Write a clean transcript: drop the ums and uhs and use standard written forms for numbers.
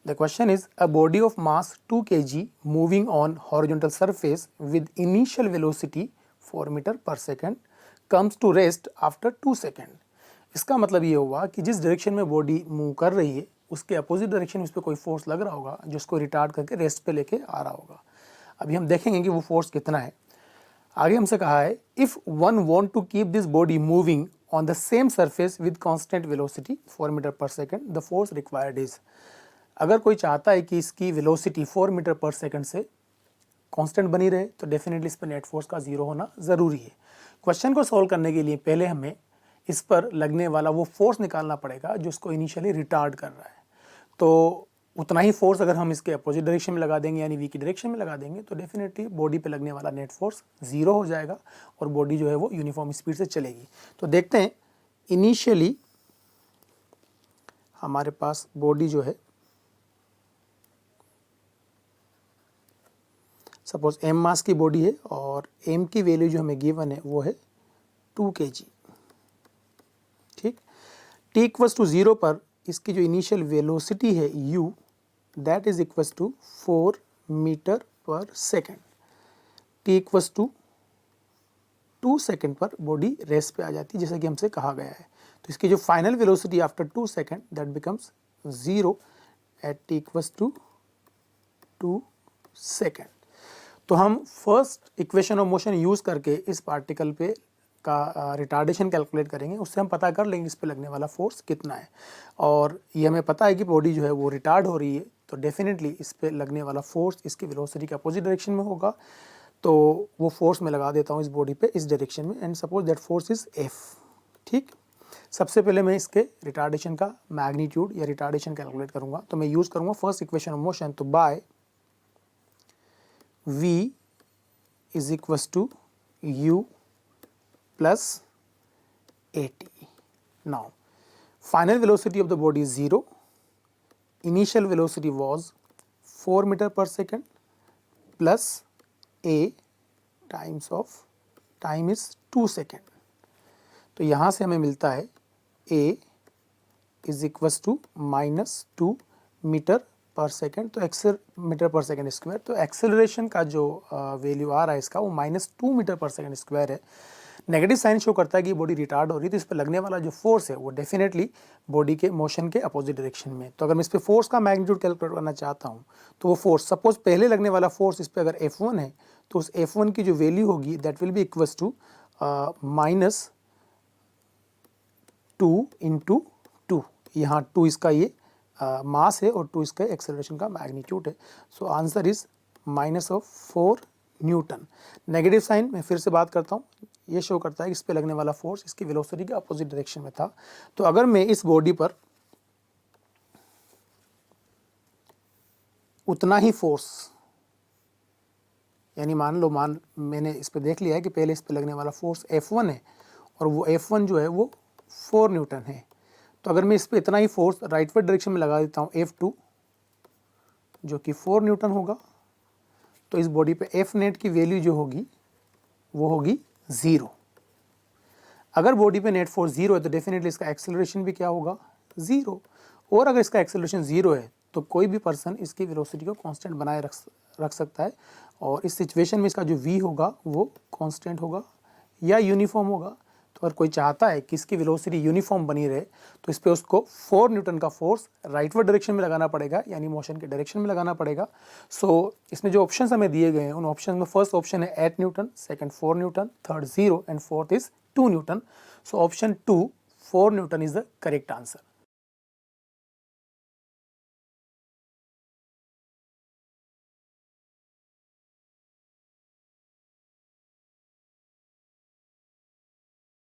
The question is, a body of mass 2 kg moving on horizontal surface with initial velocity 4 meter per second comes to rest after 2 second. इसका मतलब ये हुआ कि जिस direction में body move कर रही है उसके अपोजिट डायरेक्शन में उस पर कोई फोर्स लग रहा होगा जो उसको रिटार्ड करके रेस्ट पे लेके आ रहा होगा। अभी हम देखेंगे कि वो फोर्स कितना है। आगे हमसे कहा है, if one want to keep this body moving on the same surface with constant velocity 4 metre per second, the force required is. अगर कोई चाहता है कि इसकी वेलोसिटी 4 मीटर पर सेकंड से कांस्टेंट बनी रहे तो डेफिनेटली इस पर नेट फोर्स का जीरो होना ज़रूरी है। क्वेश्चन को सॉल्व करने के लिए पहले हमें इस पर लगने वाला वो फोर्स निकालना पड़ेगा जो उसको इनिशियली रिटार्ड कर रहा है। तो उतना ही फोर्स अगर हम इसके अपोजिट डायरेक्शन में लगा देंगे यानी वी की डायरेक्शन में लगा देंगे तो डेफिनेटली बॉडी पे लगने वाला नेट फोर्स ज़ीरो हो जाएगा और बॉडी जो है वो यूनिफॉर्म स्पीड से चलेगी। तो देखते हैं, इनिशियली हमारे पास बॉडी जो है, सपोज m मास की बॉडी है और m की वैल्यू जो हमें गिवन है वो है 2 kg। ठीक, t इक्वल्स टू 0 पर इसकी जो इनिशियल वेलोसिटी है u, that is equals to 4 metre per second. t equals to 2 second पर बॉडी रेस्ट पे आ जाती है जैसा कि हमसे कहा गया है। तो इसकी जो final velocity after 2 second that becomes 0 at t equals to 2 second. तो हम first equation of motion use करके इस पार्टिकल पे का रिटार्डेशन कैलकुलेट करेंगे, उससे हम पता कर लेंगे इस पे लगने वाला फोर्स कितना है। और ये हमें पता है कि बॉडी जो है वो रिटार्ड हो रही है तो डेफिनेटली इस पे लगने वाला फोर्स इसकी वेलोसिटी के अपोजिट डायरेक्शन में होगा। तो वो फोर्स मैं लगा देता हूँ इस बॉडी पे इस डायरेक्शन में and suppose that force is F। ठीक, सबसे पहले मैं इसके रिटार्डेशन का मैग्नीट्यूड या रिटार्डेशन कैलकुलेट करूँगा। तो मैं यूज़ करूँगा फर्स्ट इक्वेशन ऑफ मोशन, तो bye v is equals to u plus at. Now final velocity of the body is 0, initial velocity was 4 meter per second plus a times of time is 2 second। तो यहाँ से हमें मिलता है a is equals to -2 metre per second, तो metre per second square. तो acceleration का जो वैल्यू आ रहा है इसका वो -2 मीटर पर सेकेंड स्क्वायर है। नेगेटिव साइन शो करता है कि बॉडी रिटार्ड हो रही है तो इस पर लगने वाला जो फोर्स है वो डेफिनेटली बॉडी के मोशन के अपोजिट डायरेक्शन में। तो अगर मैं इस पर फोर्स का मैग्नीट्यूड कैलकुलेट करना चाहता हूँ तो वो फोर्स, सपोज पहले लगने वाला फोर्स इस पर अगर F1 है तो उस F1 की जो वैल्यू होगी that will be equals to -2 into 2। यहाँ 2 इसका ये मास है और 2 इसका एक्सेलरेशन का मैग्नीट्यूड है। So answer is -4 newton. Negative sign मैं फिर से बात करता हूँ, ये शो करता है कि इस पे लगने वाला फोर्स इसकी वेलोसिटी के अपोजिट डायरेक्शन में था। तो अगर मैं इस बॉडी पर उतना ही फोर्स, यानी मान मैंने इस पे देख लिया है कि पहले इस पे लगने वाला फोर्स F1 है और वो F1 जो है वो 4 न्यूटन है। तो अगर मैं इस पे इतना ही फोर्स राइटवर्ड डायरेक्शन में लगा देता हूँ F2 जो कि 4 न्यूटन होगा, तो इस बॉडी पे F नेट की वैल्यू जो होगी वो होगी 0। अगर बॉडी पे नेट फोर्स 0 है तो डेफिनेटली इसका एक्सेलरेशन भी क्या होगा, 0। और अगर इसका एक्सेलरेशन 0 है तो कोई भी पर्सन इसकी वेलोसिटी को कांस्टेंट बनाए रख सकता है और इस सिचुएशन में इसका जो v होगा वो कांस्टेंट होगा या यूनिफॉर्म होगा। तो अगर कोई चाहता है कि इसकी वेलोसिटी यूनिफॉर्म बनी रहे तो इस पर उसको 4 न्यूटन का फोर्स राइटवर्ड डायरेक्शन में लगाना पड़ेगा यानी मोशन के डायरेक्शन में लगाना पड़ेगा। सो इसमें जो ऑप्शंस हमें दिए गए हैं उन ऑप्शन में फर्स्ट ऑप्शन है 8 Newton, second 4 Newton, third 0 and fourth is 2 Newton. So option 2 4 Newton is the correct answer.